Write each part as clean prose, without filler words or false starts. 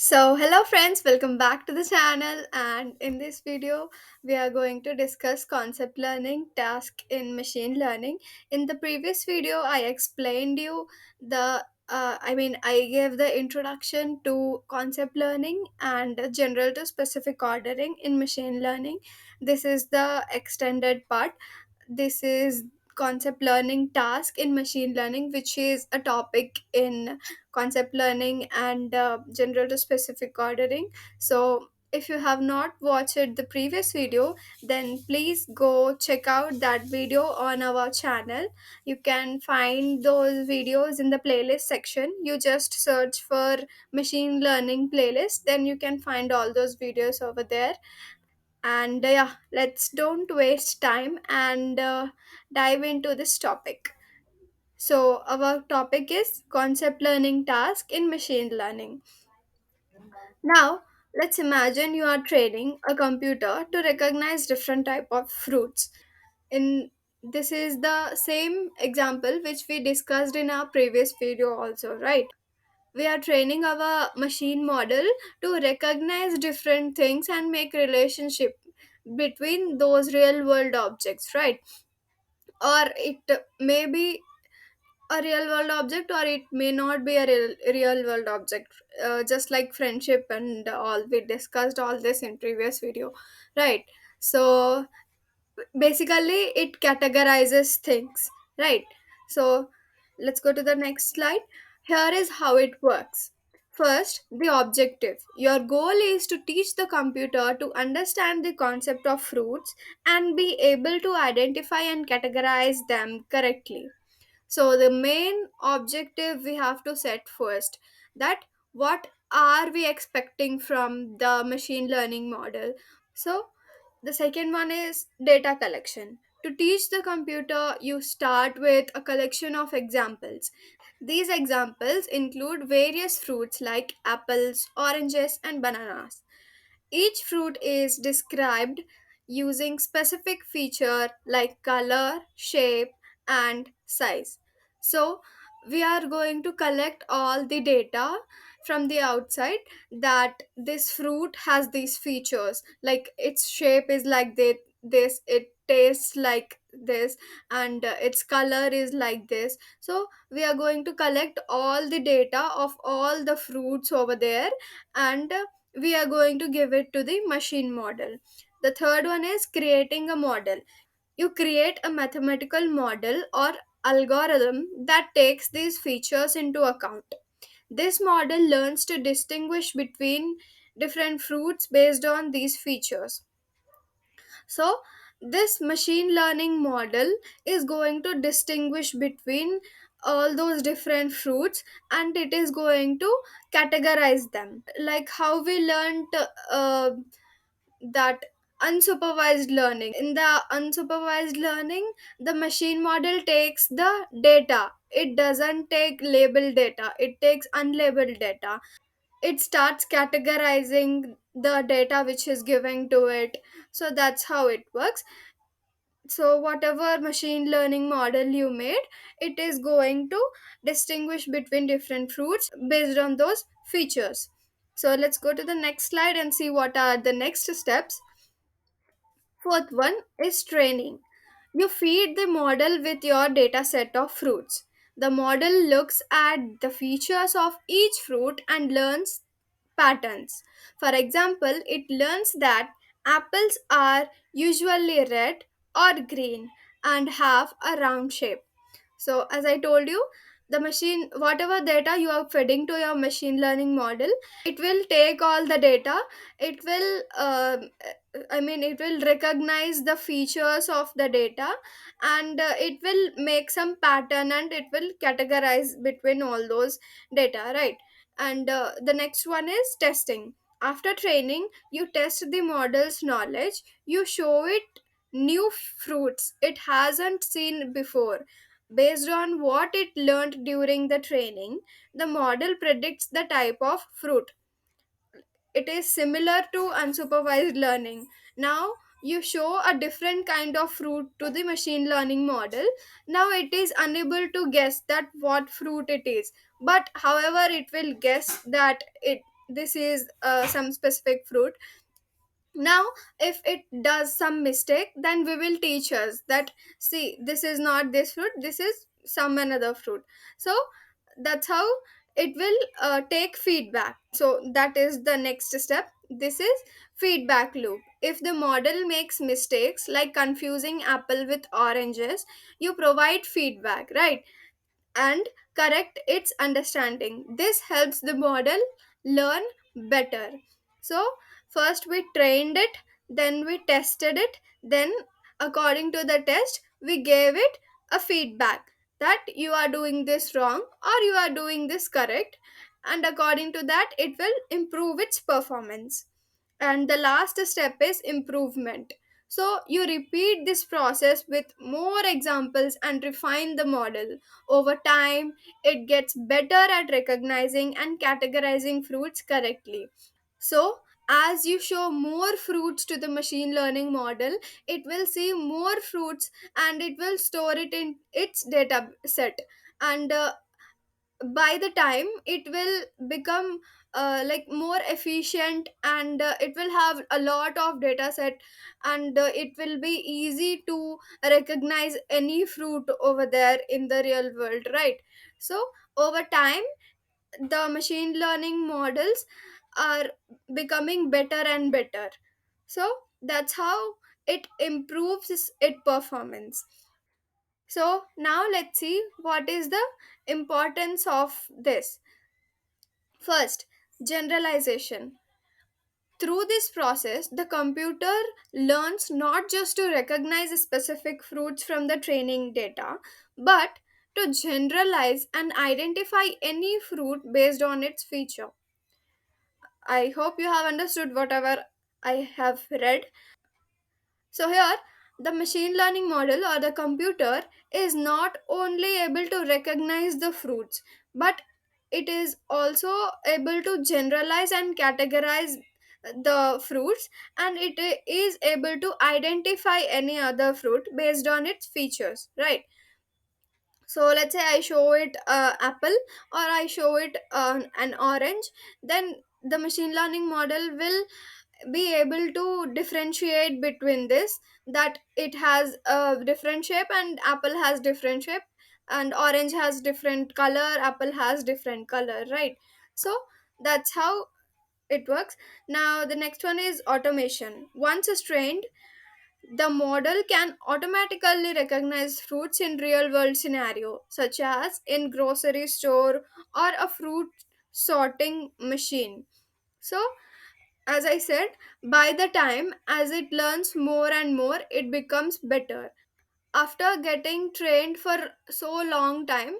Hello friends, welcome back to the channel. And in this video, we are going to discuss concept learning task in machine learning. In the previous video, I explained you I gave the introduction to concept learning and general to specific ordering in machine learning. This is the extended part. This is concept learning task in machine learning, which is a topic in concept learning and general to specific ordering. So if you have not watched the previous video, then please go check out that video on our channel. You can find those videos in the playlist section. You just search for machine learning playlist, then you can find all those videos over there. And yeah, let's don't waste time and dive into this topic. So our topic is concept learning task in machine learning. Now, let's imagine you are training a computer to recognize different type of fruits. In This is the same example which we discussed in our previous video also, right? We are training our machine model to recognize different things and make relationship between those real world objects, right? Or it may be a real world object or it may not be a real world object, just like friendship and all. We discussed all this in previous video, right? So basically it categorizes things, right? So let's go to the next slide. Here is how it works. First, the objective. Your goal is to teach the computer to understand the concept of fruits and be able to identify and categorize them correctly. So the main objective we have to set first, that what are we expecting from the machine learning model. So the second one is data collection. To teach the computer, you start with a collection of examples. These examples include various fruits like apples, oranges, and bananas. Each fruit is described using specific feature like color, shape, and size. So we are going to collect all the data from the outside, that this fruit has these features, like its shape is like this, it tastes like this, and its color is like this. So we are going to collect all the data of all the fruits over there, and we are going to give it to the machine model. The third one is creating a model. You create a mathematical model or algorithm that takes these features into account. This model learns to distinguish between different fruits based on these features. So this machine learning model is going to distinguish between all those different fruits, and it is going to categorize them, like how we learned that unsupervised learning. In the unsupervised learning, the machine model takes the data, it doesn't take labeled data, it takes unlabeled data. It starts categorizing the data which is given to it. So that's how it works. So whatever machine learning model you made, it is going to distinguish between different fruits based on those features. So let's go to the next slide and see what are the next steps. Fourth one is training. You feed the model with your data set of fruits. The model looks at the features of each fruit and learns patterns. For example, it learns that apples are usually red or green and have a round shape. So, as I told you, the machine, whatever data you are feeding to your machine learning model, it will take all the data. It will, it will recognize the features of the data, and it will make some pattern and it will categorize between all those data, right? And the next one is testing. After training, you test the model's knowledge. You show it new fruits it hasn't seen before. Based on what it learned during the training, the model predicts the type of fruit. It is similar to unsupervised learning. Now you show a different kind of fruit to the machine learning model. Now it is unable to guess that what fruit it is, but however it will guess that this is some specific fruit. Now if it does some mistake, then we will teach us that, see, this is not this fruit, this is some another fruit. So that's how it will take feedback. So that is the next step. This is feedback loop. If the model makes mistakes like confusing apple with oranges, you provide feedback, right, and correct its understanding. This helps the model learn better. So, first we trained it, then we tested it, then, according to the test, we gave it a feedback that you are doing this wrong or you are doing this correct, and according to that, it will improve its performance. And the last step is improvement. So you repeat this process with more examples and refine the model. Over time, it gets better at recognizing and categorizing fruits correctly. So as you show more fruits to the machine learning model, it will see more fruits and it will store it in its data set. And by the time it will become like more efficient, and it will have a lot of data set, and it will be easy to recognize any fruit over there in the real world, right? So over time, the machine learning models are becoming better and better. So that's how it improves its performance. So now let's see what is the importance of this. First, generalization. Through this process, the computer learns not just to recognize specific fruits from the training data, but to generalize and identify any fruit based on its feature. I hope you have understood whatever I have read. So here, the machine learning model or the computer is not only able to recognize the fruits, but it is also able to generalize and categorize the fruits, and it is able to identify any other fruit based on its features, right? So let's say I show it apple, or I show it an orange, then the machine learning model will be able to differentiate between this, that it has a different shape and apple has different shape, and orange has different color, apple has different color, right? So that's how it works. Now the next one is automation. Once it's trained, the model can automatically recognize fruits in real world scenario, such as in grocery store or a fruit sorting machine. So as I said, by the time as it learns more and more, it becomes better. After getting trained for so long time,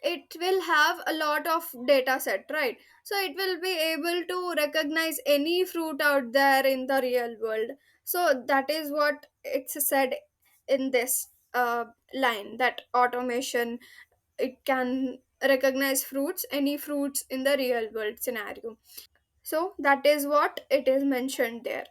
it will have a lot of data set, right? So it will be able to recognize any fruit out there in the real world. So that is what it's said in this line, that automation, it can recognize fruits, any fruits in the real world scenario. So that is what it is mentioned there.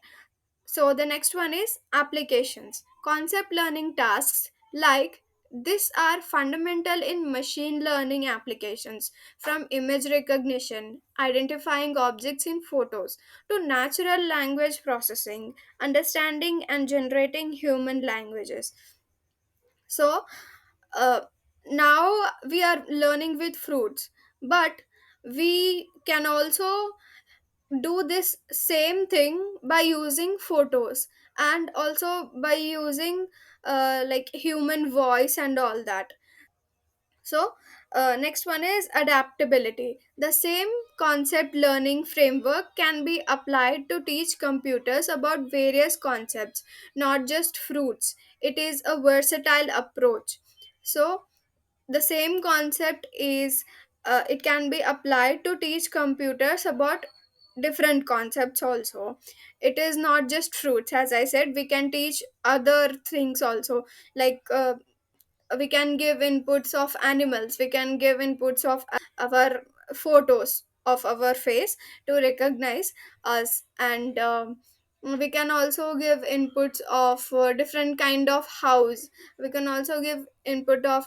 So the next one is applications. Concept learning tasks like this are fundamental in machine learning applications, from image recognition, identifying objects in photos, to natural language processing, understanding and generating human languages. So uh, now we are learning with fruits, but we can also do this same thing by using photos, and also by using like human voice and all that. So next one is adaptability. The same concept learning framework can be applied to teach computers about various concepts, not just fruits. It is a versatile approach. So the same concept is it can be applied to teach computers about different concepts also. It is not just fruits, as I said, we can teach other things also, like we can give inputs of animals, we can give inputs of our photos of our face to recognize us, and we can also give inputs of different kind of house, we can also give input of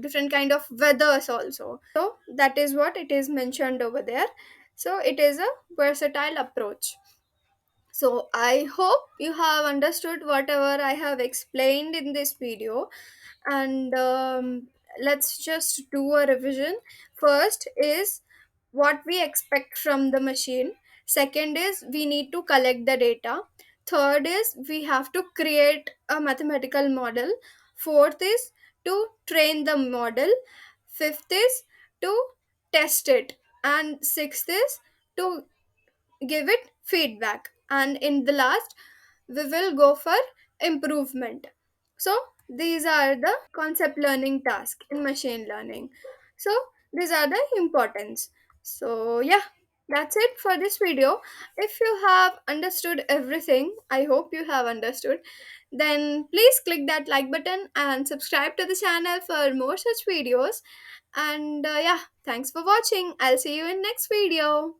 different kind of weathers also. So that is what it is mentioned over there. So it is a versatile approach. So I hope you have understood whatever I have explained in this video, and let's just do a revision. First is what we expect from the machine. Second is we need to collect the data. Third is we have to create a mathematical model. Fourth is to train the model. Fifth is to test it. And sixth is to give it feedback, and in the last we will go for improvement. So these are the concept learning tasks in machine learning. So these are the importance. So yeah, that's it for this video. If you have understood everything, I hope you have understood, then please click that like button and subscribe to the channel for more such videos. And yeah, thanks for watching. I'll see you in next video.